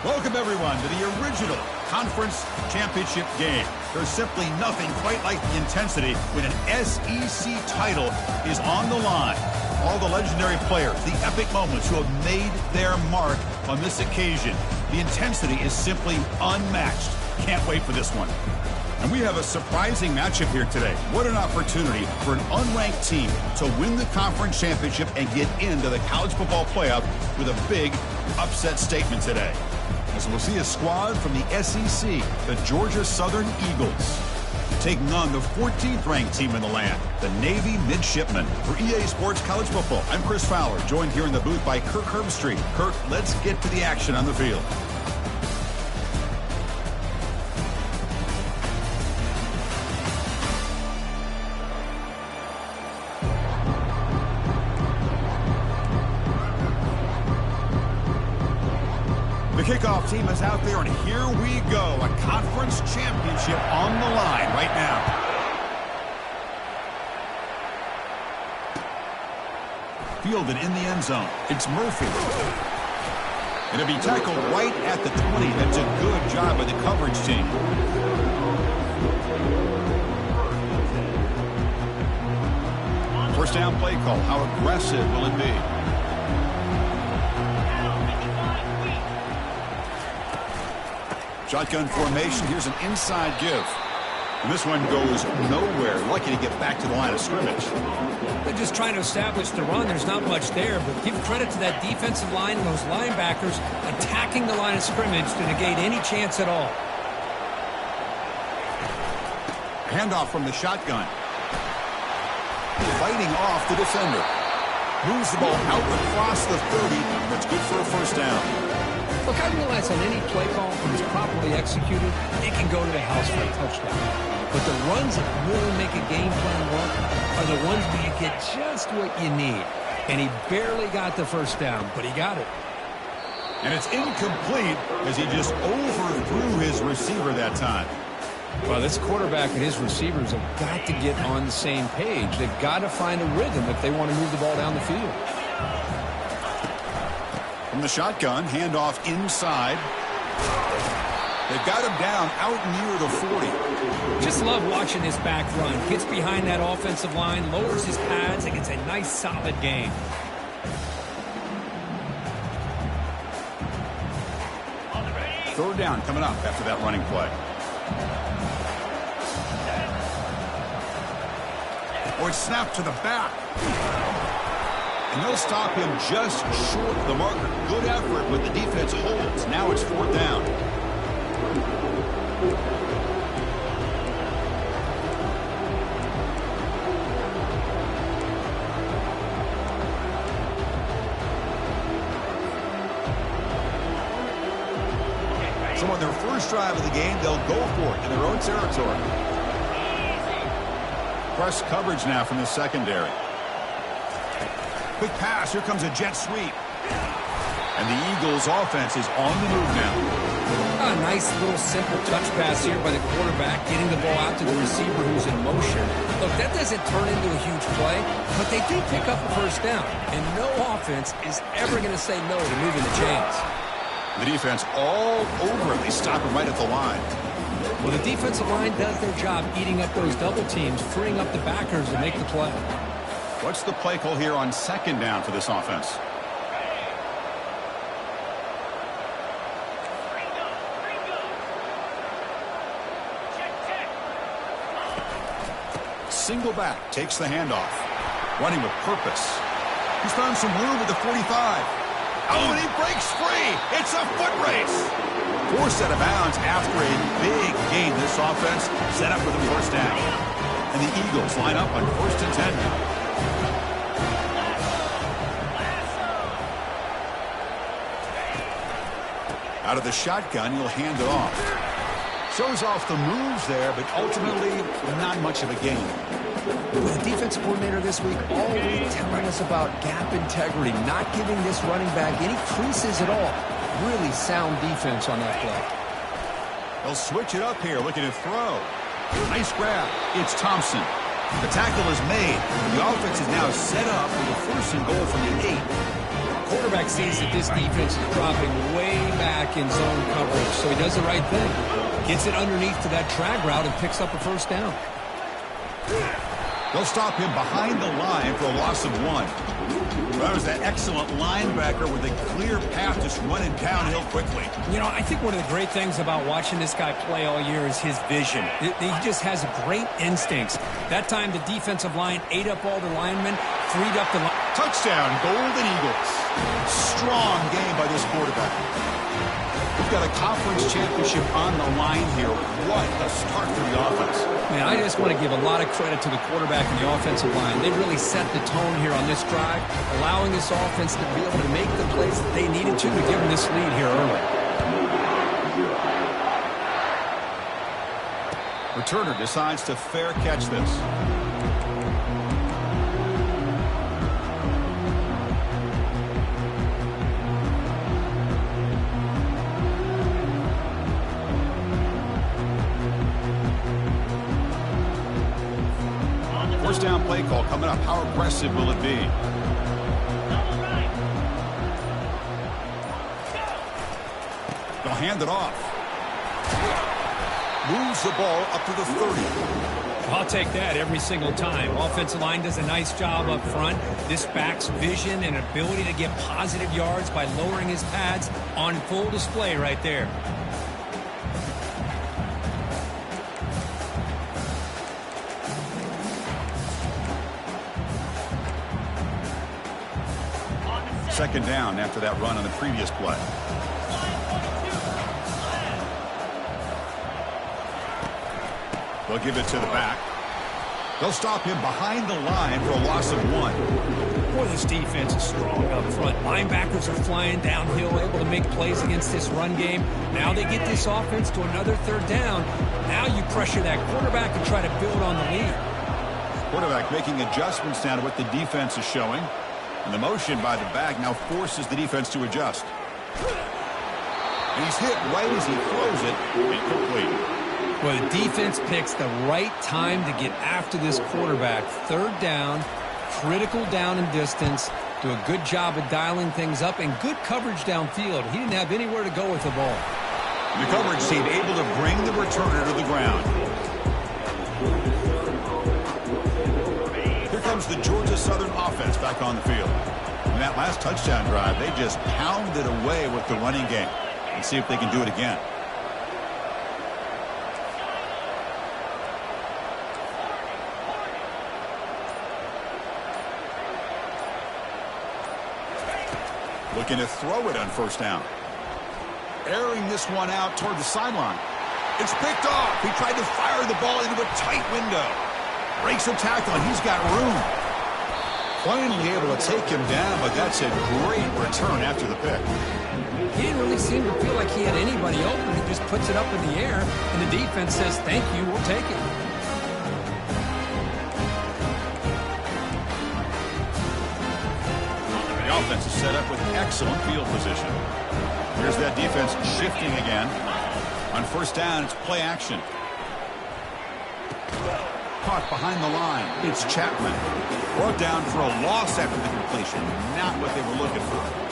Welcome, everyone, to the original conference championship game. There's simply nothing quite like the intensity when an SEC title is on the line. All the legendary players, the epic moments who have made their mark on this occasion. The intensity is simply unmatched. Can't wait for this one. And we have a surprising matchup here today. What an opportunity for an unranked team to win the conference championship and get into the college football playoff with a big upset statement today. As we'll see a squad from the SEC, the Georgia Southern Eagles, taking on the 14th ranked team in the land, the Navy Midshipmen. For EA Sports College Football, I'm Chris Fowler, joined here in the booth by Kirk Herbstreit. Kirk, let's get to the action on the field. The kickoff team is out there, and here we go. A conference championship on the line right now. Fielded in the end zone. It's Murphy. It'll be tackled right at the 20. That's a good job by the coverage team. First down play call. How aggressive will it be? Shotgun formation. Here's an inside give. And this one goes nowhere. Lucky to get back to the line of scrimmage. They're just trying to establish the run. There's not much there, but give credit to that defensive line and those linebackers attacking the line of scrimmage to negate any chance at all. Handoff from the shotgun. Fighting off the defender. Moves the ball out across the 30. That's good for a first down. Look, I realize on any play call, when it's properly executed, it can go to the house for a touchdown. But the runs that really make a game plan work are the ones where you get just what you need. And he barely got the first down, but he got it. And it's incomplete as he just overthrew his receiver that time. Well, this quarterback and his receivers have got to get on the same page. They've got to find a rhythm if they want to move the ball down the field. From the shotgun, handoff inside. They've got him down out near the 40. Just love watching this back run. Gets behind that offensive line, lowers his pads, and gets a nice solid gain. Third down coming up after that running play. Or it's snapped to the back. And they'll stop him just short of the marker. Good effort, but the defense holds. Now it's fourth down. So on their first drive of the game, they'll go for it in their own territory. Press coverage now from the secondary. Quick pass. Here comes a jet sweep. And the Eagles' offense is on the move now. A nice little simple touch pass here by the quarterback, getting the ball out to the receiver who's in motion. Look, that doesn't turn into a huge play, but they do pick up a first down. And no offense is ever going to say no to moving the chains. The defense all over it. They stop him right at the line. Well, the defensive line does their job eating up those double teams, freeing up the backers to make the play. What's the play call here on second down for this offense? Single back, takes the handoff. Running with purpose. He's found some room at the 45. Oh, and he breaks free. It's a foot race. Forced out of bounds after a big gain. This offense set up with a first down. And the Eagles line up on 1st and 10 now. Out of the shotgun, he'll hand it off. Shows off the moves there, but ultimately not much of a gain. Well, the defensive coordinator this week all week telling us about gap integrity, not giving this running back any creases at all. Really sound defense on that play. They'll switch it up here, looking to throw. Nice grab. It's Thompson. The tackle is made. The offense is now set up with a 1st and goal from the 8. Quarterback sees that this defense is dropping way back in zone coverage, so he does the right thing. Gets it underneath to that drag route and picks up a first down. They'll stop him behind the line for a loss of 1. That was that excellent linebacker with a clear path just running downhill quickly. You know, I think one of the great things about watching this guy play all year is his vision. He just has great instincts. That time the defensive line ate up all the linemen, freed up the line. Touchdown, Golden Eagles. Strong game by this quarterback. We've got a conference championship on the line here. What a start for the offense. Man, I just want to give a lot of credit to the quarterback and the offensive line. They really set the tone here on this drive, allowing this offense to be able to make the plays that they needed to give them this lead here early. Returner decides to fair catch this. First down play call coming up. How aggressive will it be? They'll hand it off. Moves the ball up to the 30. I'll take that every single time. Offensive line does a nice job up front. This back's vision and ability to get positive yards by lowering his pads on full display right there. Second down after that run on the previous play. They'll give it to the back. They'll stop him behind the line for a loss of 1. Boy, this defense is strong up front. Linebackers are flying downhill, able to make plays against this run game. Now they get this offense to another third down. Now you pressure that quarterback and try to build on the lead. Quarterback making adjustments now to what the defense is showing. And the motion by the back now forces the defense to adjust. And he's hit right as he throws it. Incomplete. Well, the defense picks the right time to get after this quarterback. Third down, critical down and distance. Do a good job of dialing things up and good coverage downfield. He didn't have anywhere to go with the ball. The coverage team able to bring the returner to the ground. Here comes the Georgia Southern offense back on the field. In that last touchdown drive, they just pounded away with the running game. Let's see if they can do it again. Looking to throw it on first down. Airing this one out toward the sideline. It's picked off. He tried to fire the ball into a tight window. Breaks a tackle, and he's got room. Finally able to take him down, but that's a great return after the pick. He didn't really seem to feel like he had anybody open. He just puts it up in the air, and the defense says, thank you, we'll take it. The offense is set up with excellent field position. Here's that defense shifting again. On first down, it's play action. Caught behind the line. It's Chapman. Brought down for a loss after the completion. Not what they were looking for.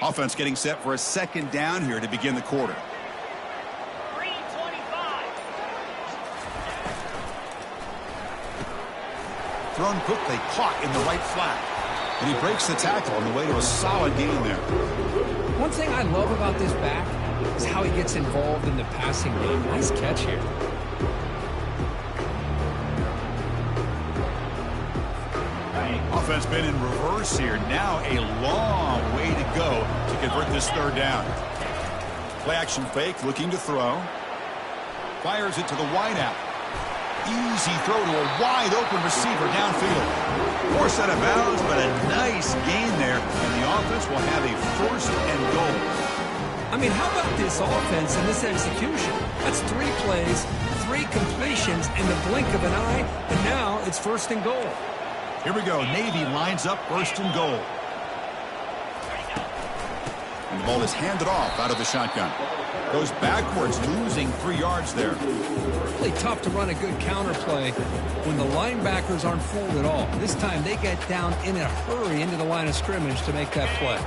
Offense getting set for a second down here to begin the quarter. 3:25. Thrown quickly, caught in the right flat. And he breaks the tackle on the way to a solid gain there. One thing I love about this back is how he gets involved in the passing game. Nice catch here. Offense been in reverse here. Now a long way to go to convert this third down. Play action fake, looking to throw. Fires it to the wideout. Easy throw to a wide open receiver downfield. Forced out of bounds, but a nice gain there. And the offense will have a first and goal. I mean, how about this offense and this execution? That's 3 plays, 3 completions in the blink of an eye, and now it's 1st and goal. Here we go. Navy lines up 1st and goal. And the ball is handed off out of the shotgun. Goes backwards, losing 3 yards there. Really tough to run a good counter play when the linebackers aren't fooled at all. This time they get down in a hurry into the line of scrimmage to make that play.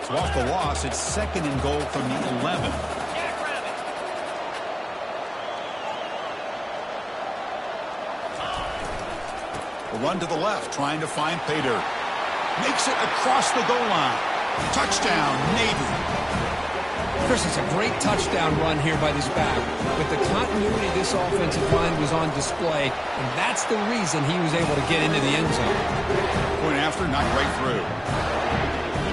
So off the loss, it's 2nd and goal from the 11. A run to the left, trying to find pay dirt. Makes it across the goal line. Touchdown, Navy. Chris, it's a great touchdown run here by this back. But the continuity of this offensive line was on display, and that's the reason he was able to get into the end zone. Point after, not right through.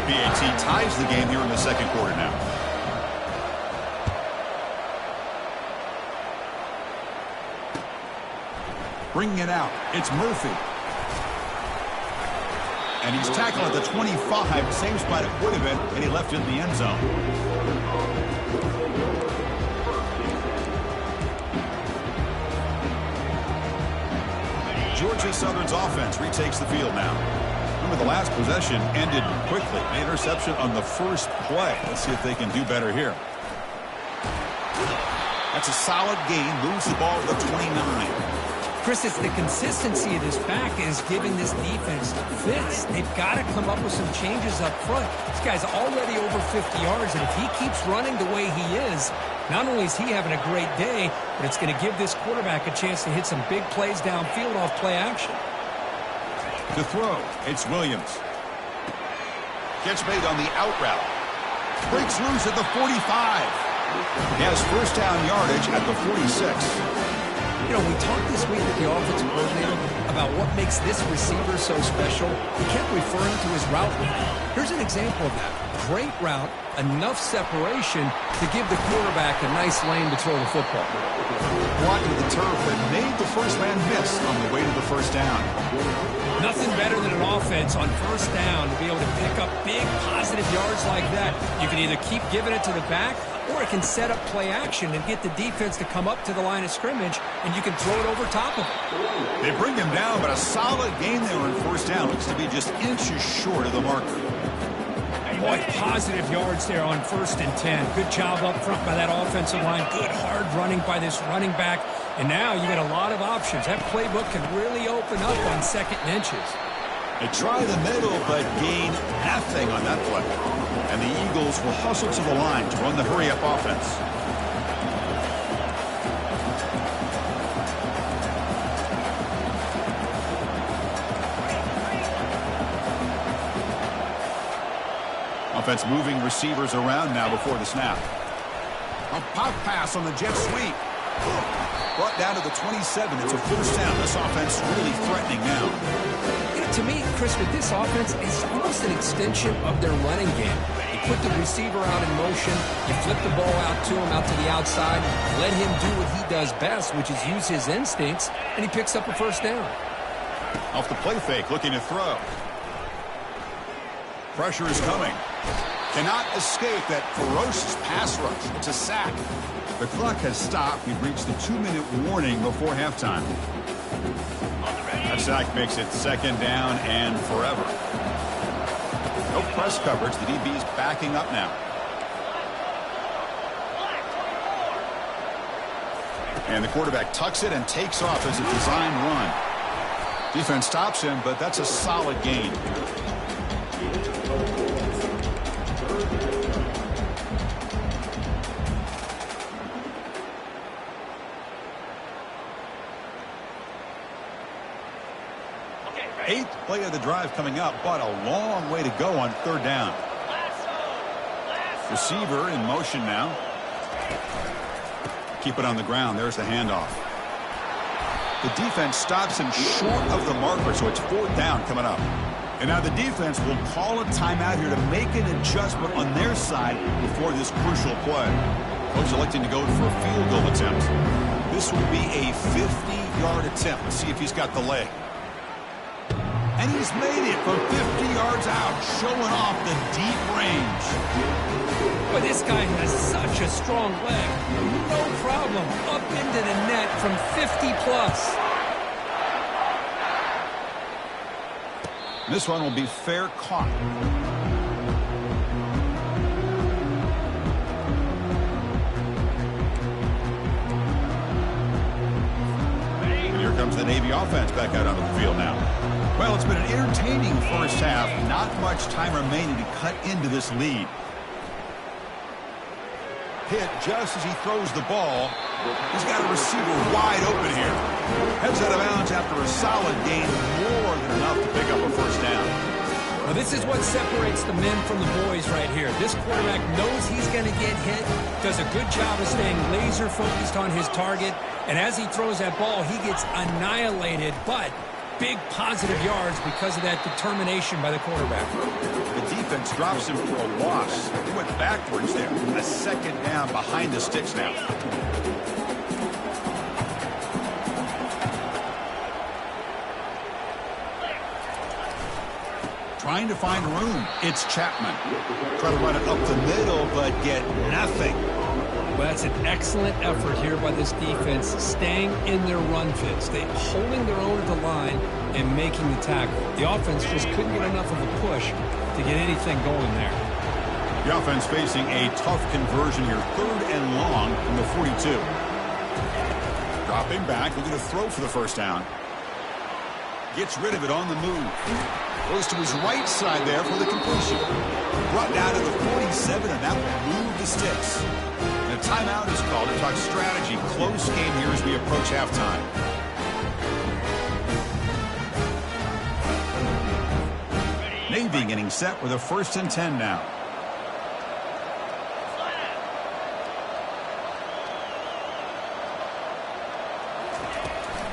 The PAT ties the game here in the 2nd quarter now. Bringing it out, it's Murphy. And he's tackled at the 25, same spot it would have been, and he left it in the end zone. Georgia Southern's offense retakes the field now. Remember, the last possession ended quickly. An interception on the first play. Let's see if they can do better here. That's a solid gain. Moves the ball to the 29. Chris, it's the consistency of this back is giving this defense fits. They've got to come up with some changes up front. This guy's already over 50 yards, and if he keeps running the way he is, not only is he having a great day, but it's going to give this quarterback a chance to hit some big plays downfield off play action. To throw, it's Williams. Catch made on the out route. Breaks loose at the 45. He has 1st down yardage at the 46. You know, we talked this week with the offensive coordinator about what makes this receiver so special. He kept referring to his route. Here's an example of that. Great route, enough separation to give the quarterback a nice lane to throw the football. Blocked to the turf, but made the first man miss on the way to the 1st down. Nothing better than an offense on 1st down to be able to pick up big positive yards like that. You can either keep giving it to the back, or it can set up play action and get the defense to come up to the line of scrimmage, and you can throw it over top of it. They bring him down, but a solid gain there on 1st down. Looks to be just inches short of the marker. Boy, positive yards there on 1st and 10. Good job up front by that offensive line. Good hard running by this running back. And now you got a lot of options. That playbook can really open up on 2nd and inches. They try the middle, but gain nothing on that play. And the Eagles will hustle to the line to run the hurry-up offense. Offense moving receivers around now before the snap. A pop pass on the jet sweep. Brought down to the 27. It's a 1st down. This offense really threatening now. You know, to me, Chris, with this offense, it's almost an extension of their running game. You put the receiver out in motion, you flip the ball out to him, out to the outside, let him do what he does best, which is use his instincts, and he picks up a 1st down. Off the play fake, looking to throw. Pressure is coming. Cannot escape that ferocious pass rush. It's a sack. The clock has stopped. We've reached the 2-minute warning before halftime. That sack makes it 2nd down and forever. No press coverage. The DB's backing up now. And the quarterback tucks it and takes off as a design run. Defense stops him, but that's a solid gain. Eighth play of the drive coming up, but a long way to go on 3rd down. Receiver in motion now. Keep it on the ground. There's the handoff. The defense stops him short of the marker, so it's 4th down coming up. And now the defense will call a timeout here to make an adjustment on their side before this crucial play. Coach electing to go for a field goal attempt. This will be a 50-yard attempt. Let's see if he's got the leg. And he's made it from 50 yards out, showing off the deep range. But this guy has such a strong leg. No problem. Up into the net from 50 plus. This one will be fair caught. And here comes the Navy offense back out onto the field now. Well, it's been an entertaining first half. Not much time remaining to cut into this lead. Hit just as he throws the ball. He's got a receiver wide open here. Heads out of bounds after a solid gain, more than enough to pick up a first down. Well, this is what separates the men from the boys right here. This quarterback knows he's going to get hit, does a good job of staying laser focused on his target, and as he throws that ball, he gets annihilated, but big positive yards because of that determination by the quarterback. The defense drops him for a loss. He went backwards there. A second down behind the sticks now. Trying to find room. It's Chapman. Try to run it up the middle, but get nothing. Well, that's an excellent effort here by this defense, staying in their run fits. They holding their own at the line and making the tackle. The offense just couldn't get enough of a push to get anything going there. The offense facing a tough conversion here. 3rd and long from the 42. Dropping back, looking to throw for the first down. Gets rid of it on the move. Goes to his right side there for the completion. Brought down to the 47, and that will move the sticks. And a timeout is called to talk strategy. Close game here as we approach halftime. Navy getting set with a 1st and 10 now.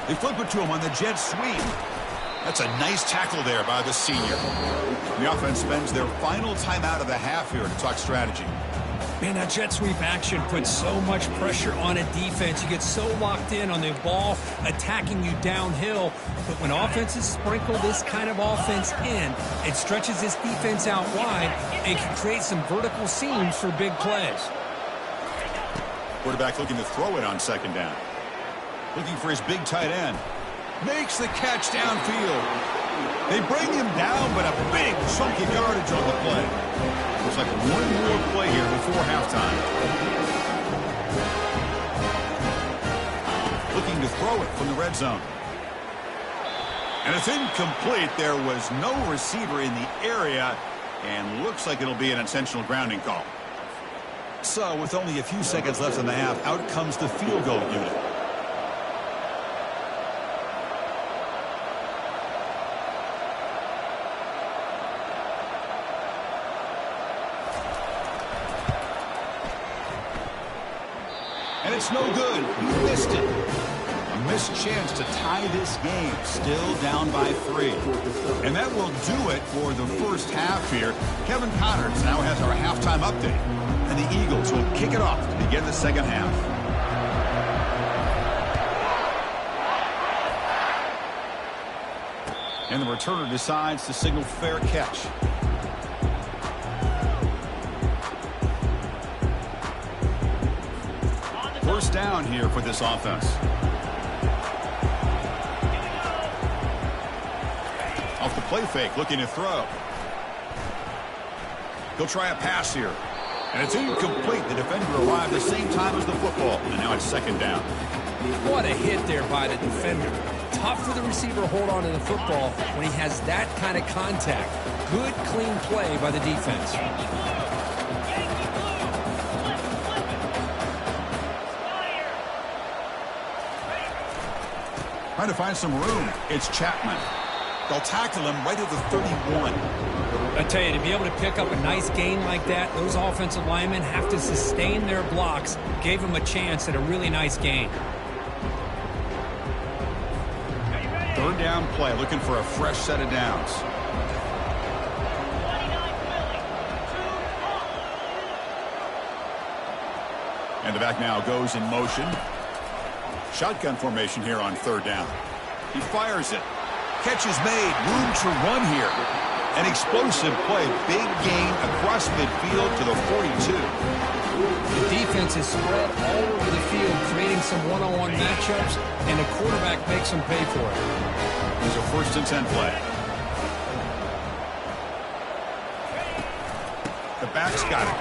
They flip it to him on the jet sweep. That's a nice tackle there by the senior. The offense spends their final timeout of the half here to talk strategy. Man, that jet sweep action puts so much pressure on a defense. You get so locked in on the ball attacking you downhill. But when offenses sprinkle this kind of offense in, it stretches this defense out wide and can create some vertical seams for big plays. Quarterback looking to throw it on 2nd down. Looking for his big tight end. Makes the catch downfield. They bring him down, but a big chunk of yardage on the play. Looks like one more play here before halftime. Looking to throw it from the red zone. And it's incomplete. There was no receiver in the area, and looks like it'll be an intentional grounding call. So, with only a few seconds left in the half, out comes the field goal unit. And it's no good. He missed it. A missed chance to tie this game. Still down by 3. And that will do it for the first half here. Kevin Connors now has our halftime update. And the Eagles will kick it off to begin the second half. And the returner decides to signal fair catch. First down here for this offense. Off the play fake, looking to throw. He'll try a pass here. And it's incomplete. The defender arrived the same time as the football. And now it's 2nd down. What a hit there by the defender. Tough for the receiver to hold on to the football when he has that kind of contact. Good, clean play by the defense. Trying to find some room. It's Chapman. They'll tackle him right at the 31. I tell you, to be able to pick up a nice gain like that, those offensive linemen have to sustain their blocks. Gave him a chance at a really nice gain. 3rd down play, looking for a fresh set of downs. And the back now goes in motion. Shotgun formation here on 3rd down. He fires it. Catch is made. Room to run here. An explosive play. Big gain across midfield to the 42. The defense is spread all over the field, creating some one-on-one matchups, and the quarterback makes them pay for it. Here's a 1st and 10 play. The back's got it.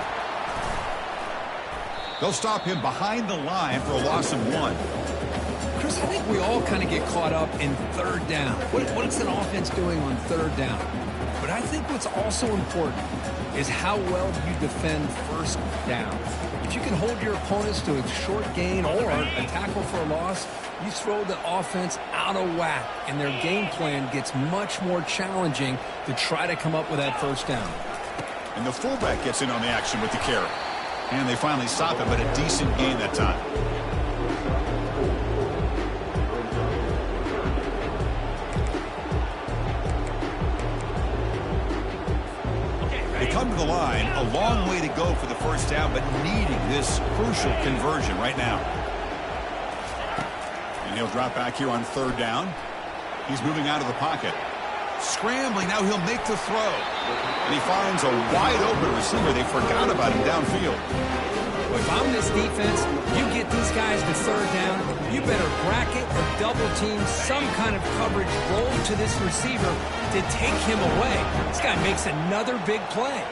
They'll stop him behind the line for a loss of 1. Chris, I think we all kind of get caught up in 3rd down. What's an offense doing on 3rd down? But I think what's also important is how well you defend 1st down. If you can hold your opponents to a short gain or a tackle for a loss, you throw the offense out of whack, and their game plan gets much more challenging to try to come up with that 1st down. And the fullback gets in on the action with the carry. And they finally stop him, but a decent gain that time. They come to the line, a long way to go for the 1st down, but needing this crucial conversion right now. And he'll drop back here on 3rd down. He's moving out of the pocket. Scrambling, now he'll make the throw. And he finds a wide-open receiver. They forgot about him downfield. Well, if I'm this defense, you get these guys to 3rd down, you better bracket or double-team some kind of coverage roll to this receiver to take him away. This guy makes another big play.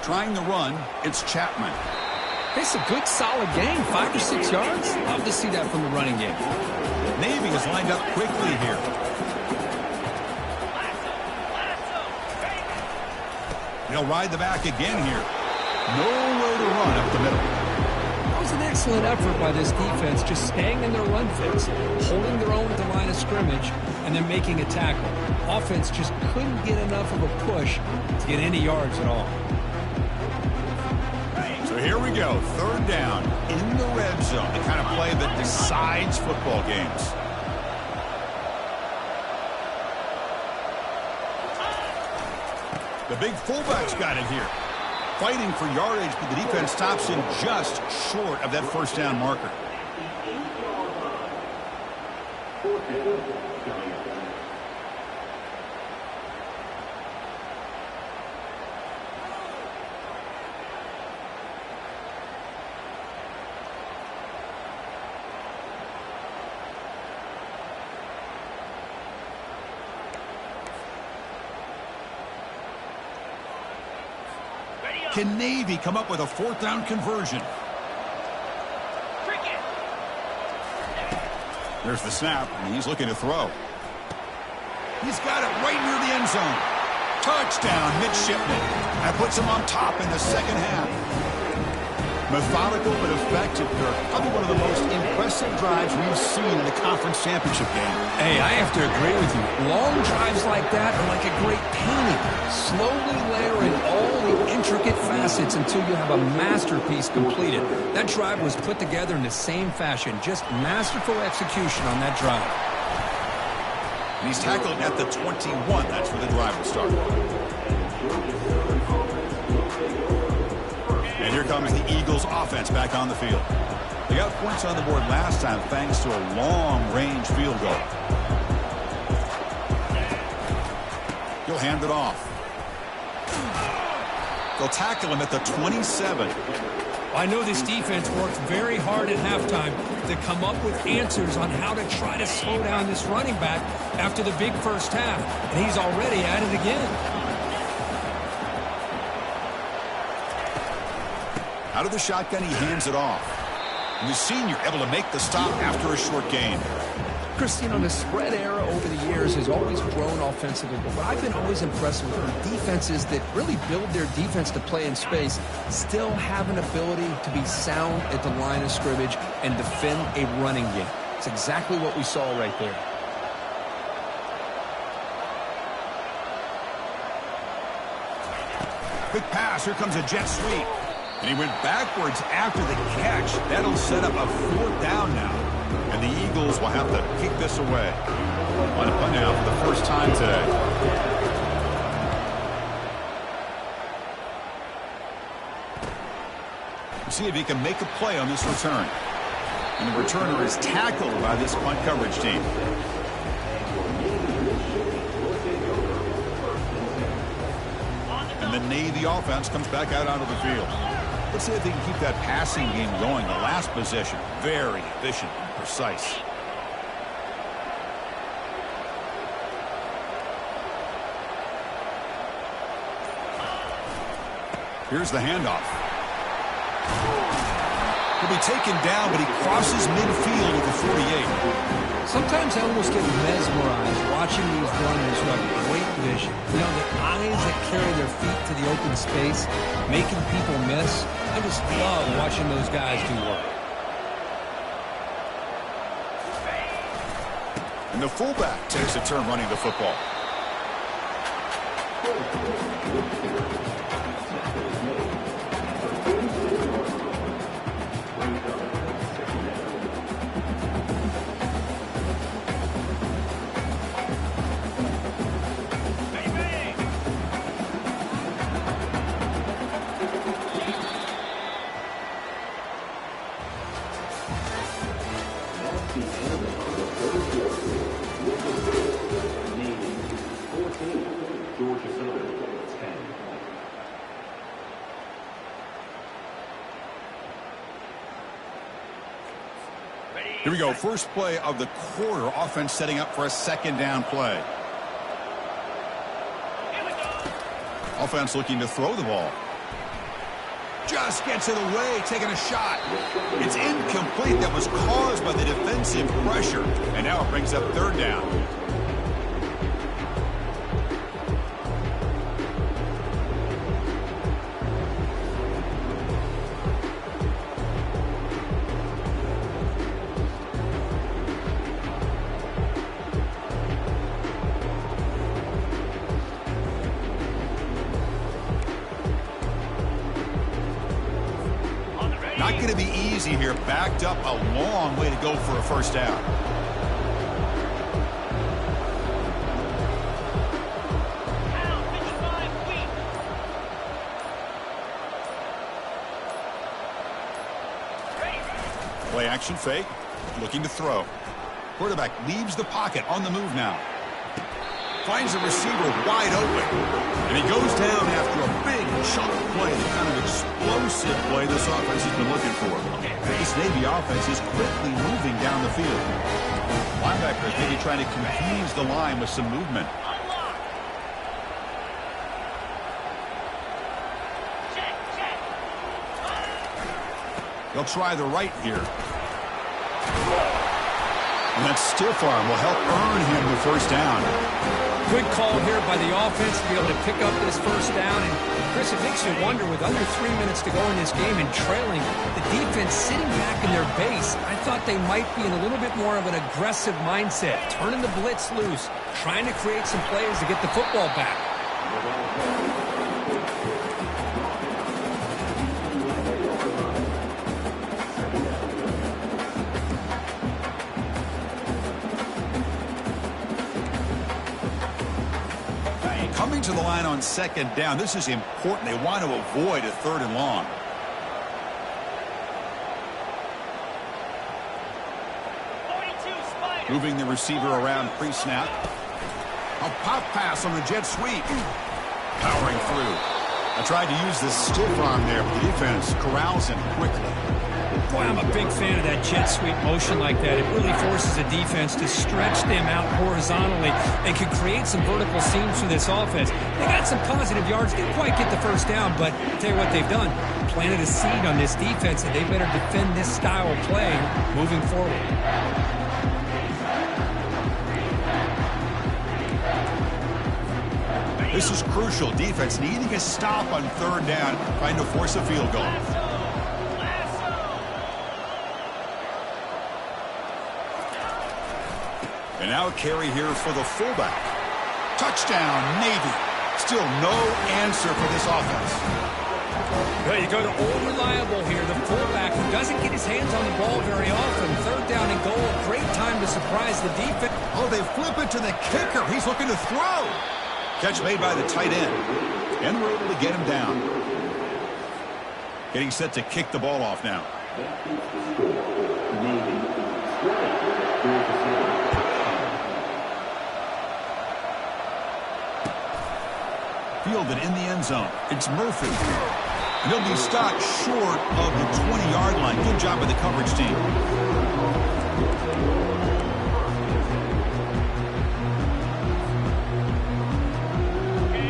Trying the run, it's Chapman. It's a good, solid gain, 5 or 6 yards. Love to see that from the running game. Navy is lined up quickly here. They'll ride the back again here. Nowhere to run up the middle. That was an excellent effort by this defense, just staying in their run fits, holding their own at the line of scrimmage, and then making a tackle. Offense just couldn't get enough of a push to get any yards at all. So here we go, 3rd down in the red zone, the kind of play that decides football games. The big fullback's got it here. Fighting for yardage, but the defense stops him just short of that 1st down marker. Can Navy come up with a 4th down conversion? There's the snap, and he's looking to throw. He's got it right near the end zone. Touchdown, midshipman. That puts him on top in the 2nd half. Methodical but effective, Kirk. Probably one of the most impressive drives we've seen in the conference championship game. Hey, I have to agree with you. Long drives like that are like a great painting. Slowly layering all the intricate facets until you have a masterpiece completed. That drive was put together in the same fashion. Just masterful execution on that drive. And he's tackled at the 21. That's where the drive will start. And here comes the Eagles offense back on the field. They got points on the board last time thanks to a long-range field goal. He'll hand it off. They'll tackle him at the 27. I know this defense worked very hard at halftime to come up with answers on how to try to slow down this running back after the big 1st half. And he's already at it again. Out of the shotgun, he hands it off. And the senior able to make the stop after a short gain. Chris, you know, the spread era over the years has always grown offensively, but what I've been always impressed with are defenses that really build their defense to play in space, still have an ability to be sound at the line of scrimmage and defend a running game. It's exactly what we saw right there. Quick pass, here comes a jet sweep. And he went backwards after the catch. That'll set up a 4th down now. And the Eagles will have to kick this away. On a punt now for the first time today. See if he can make a play on this return. And the returner is tackled by this punt coverage team. And the Navy offense comes back out onto the field. Let's see if they can keep that passing game going. The last possession, very efficient and precise. Here's the handoff. He'll be taken down, but he crosses midfield at the 48. Sometimes I almost get mesmerized watching these runners who have great vision. You know, the eyes that carry their feet to the open space, making people miss. I just love watching those guys do work. And the fullback takes a turn running the football. Here we go. First play of the quarter. Offense setting up for a second down play. Offense looking to throw the ball. Just gets it away, taking a shot. It's incomplete. That was caused by the defensive pressure. And now it brings up third down. Not going to be easy here. Backed up a long way to go for a first down. Play action fake. Looking to throw. Quarterback leaves the pocket on the move now. Finds the receiver wide open. And he goes down after a big chunk play, the kind of explosive play this offense has been looking for. This Navy offense is quickly moving down the field. Linebackers maybe trying to confuse the line with some movement. They'll try the right here. And that stiff arm will help earn him the first down. Good call here by the offense to be able to pick up this first down. And, Chris, it makes you wonder, with under 3 minutes to go in this game and trailing, the defense sitting back in their base, I thought they might be in a little bit more of an aggressive mindset, turning the blitz loose, trying to create some plays to get the football back. Coming to the line on second down. This is important. They want to avoid a third and long. Moving the receiver around pre-snap. A pop pass on the jet sweep. Powering through. I tried to use the stiff arm there, but the defense corrals him quickly. Boy, I'm a big fan of that jet sweep motion like that. It really forces a defense to stretch them out horizontally and can create some vertical seams for this offense. They got some positive yards. Didn't quite get the first down, but I'll tell you what they've done. Planted a seed on this defense, and they better defend this style of play moving forward. This is crucial. Defense needing a stop on third down, trying to force a field goal. And now a carry here for the fullback. Touchdown, Navy. Still no answer for this offense. Well, you go to old reliable here, the fullback who doesn't get his hands on the ball very often. Third down and goal, great time to surprise the defense. Oh, they flip it to the kicker. He's looking to throw. Catch made by the tight end. And we're able to get him down. Getting set to kick the ball off now. Fielded in the end zone. It's Murphy. And he'll be stopped short of the 20-yard line. Good job by the coverage team.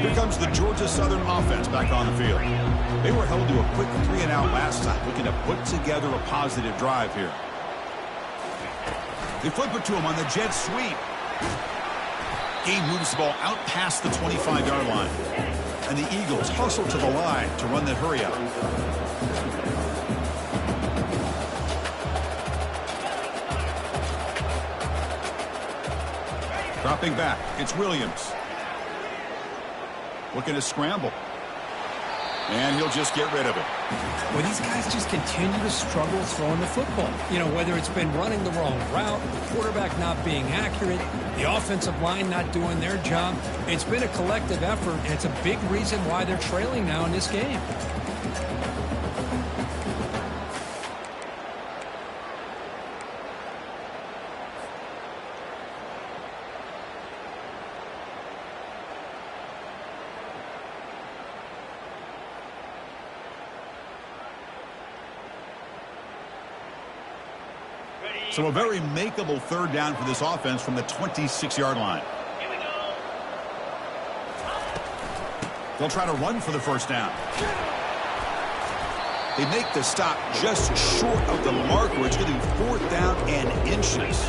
Here comes the Georgia Southern offense back on the field. They were held to a quick 3-and-out last time, looking to put together a positive drive here. They flip it to him on the jet sweep. Game moves the ball out past the 25-yard line. And the Eagles hustle to the line to run that hurry out. Dropping back, it's Williams. Looking to scramble. And he'll just get rid of it. Well, these guys just continue to struggle throwing the football. You know, whether it's been running the wrong route, the quarterback not being accurate, the offensive line not doing their job. It's been a collective effort, and it's a big reason why they're trailing now in this game. So a very makeable third down for this offense from the 26-yard line. Here we go. They'll try to run for the first down. They make the stop just short of the mark where it's getting 4th down and inches.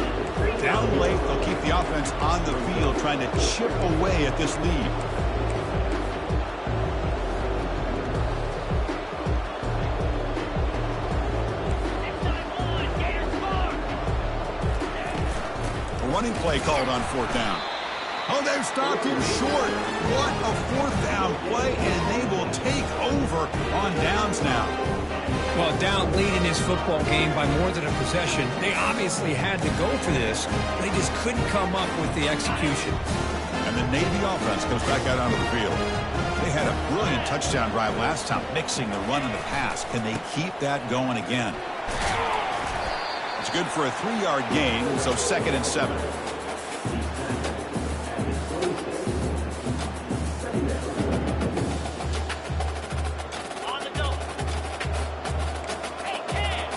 Down late, they'll keep the offense on the field trying to chip away at this lead. Running play called on 4th down. Oh, they've stopped him short. What a 4th down play, and they will take over on downs now. Well, down lead in this football game by more than a possession. They obviously had to go for this. They just couldn't come up with the execution. And the Navy offense comes back out onto the field. They had a brilliant touchdown drive last time, mixing the run and the pass. Can they keep that going again? It's good for a 3-yard gain, so 2nd and 7. On the go. Hey, Ken.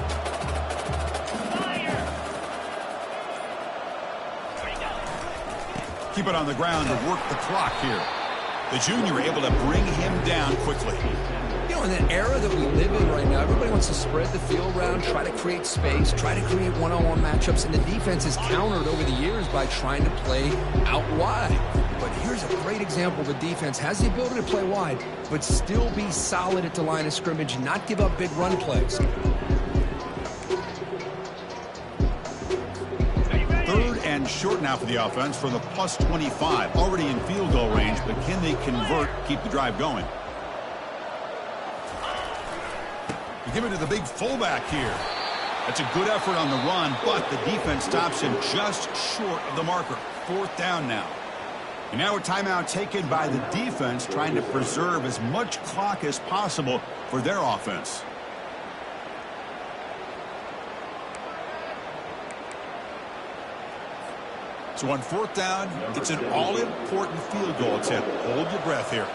Fire. Here we go. Keep it on the ground to work the clock here. The junior able to bring him down quickly. You know, in the era that we live in right now, everybody wants to spread the field around, try to create space, try to create one-on-one matchups, and the defense is countered over the years by trying to play out wide. But here's a great example. The defense has the ability to play wide, but still be solid at the line of scrimmage and not give up big run plays. 3rd and short now for the offense from the plus 25. Already in field goal range, but can they convert, keep the drive going? You give it to the big fullback here. That's a good effort on the run, but the defense stops him just short of the marker. 4th down now. And now a timeout taken by the defense, trying to preserve as much clock as possible for their offense. So on 4th down, it's an all-important field goal attempt. Hold your breath here.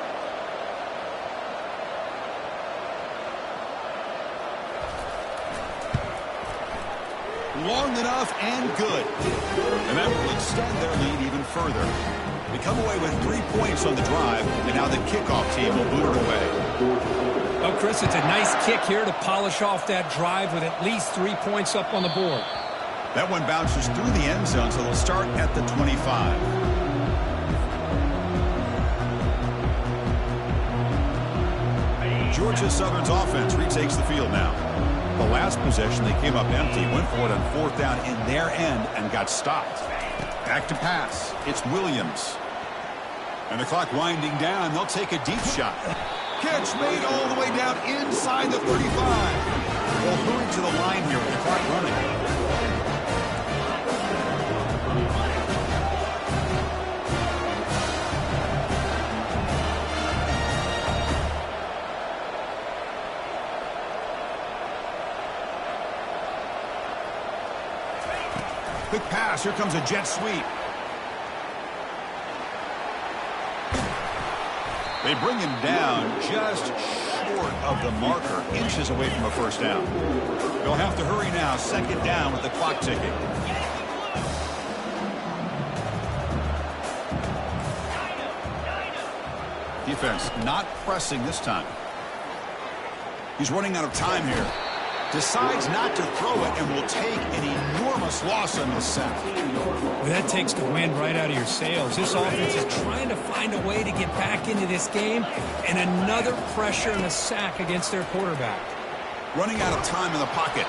Long enough and good. And that will extend their lead even further. They come away with 3 points on the drive, and now the kickoff team will boot it away. Oh, Chris, it's a nice kick here to polish off that drive with at least 3 points up on the board. That one bounces through the end zone, so they'll start at the 25. Georgia Southern's offense retakes the field now. The last possession, they came up empty, went for it on 4th down in their end and got stopped. Back to pass. It's Williams. And the clock winding down. They'll take a deep shot. Catch made all the way down inside the 35. Well, hurry to the line here with the clock running. Quick pass. Here comes a jet sweep. They bring him down just short of the marker, inches away from a first down. They'll have to hurry now. Second down with the clock ticking. Defense not pressing this time. He's running out of time here. Decides not to throw it and will take an enormous loss on this sack. Well, that takes the wind right out of your sails. This offense is trying to find a way to get back into this game, and another pressure and a sack against their quarterback. Running out of time in the pocket.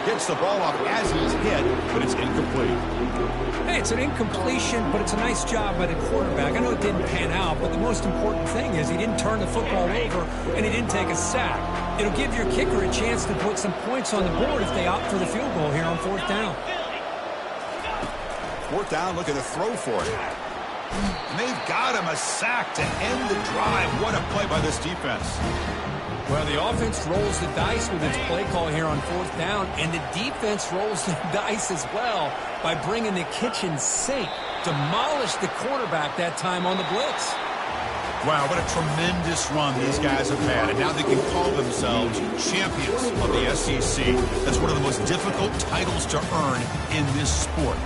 Gets the ball off as he's hit, but it's incomplete. Hey, it's an incompletion, but it's a nice job by the quarterback. I know it didn't pan out, but the most important thing is he didn't turn the football over and he didn't take a sack. It'll give your kicker a chance to put some points on the board if they opt for the field goal here on fourth down. Fourth down, looking to throw for it. And they've got him a sack to end the drive. What a play by this defense. Well, the offense rolls the dice with its play call here on fourth down, and the defense rolls the dice as well by bringing the kitchen sink. Demolished the quarterback that time on the blitz. Wow, what a tremendous run these guys have had, and now they can call themselves champions of the SEC. That's one of the most difficult titles to earn in this sport.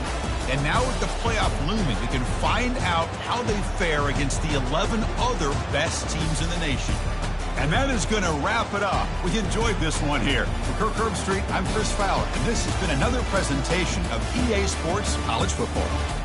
And now with the playoff looming, we can find out how they fare against the 11 other best teams in the nation. And that is going to wrap it up. We enjoyed this one here. For Kirk Herbstreit, I'm Chris Fowler, and this has been another presentation of EA Sports College Football.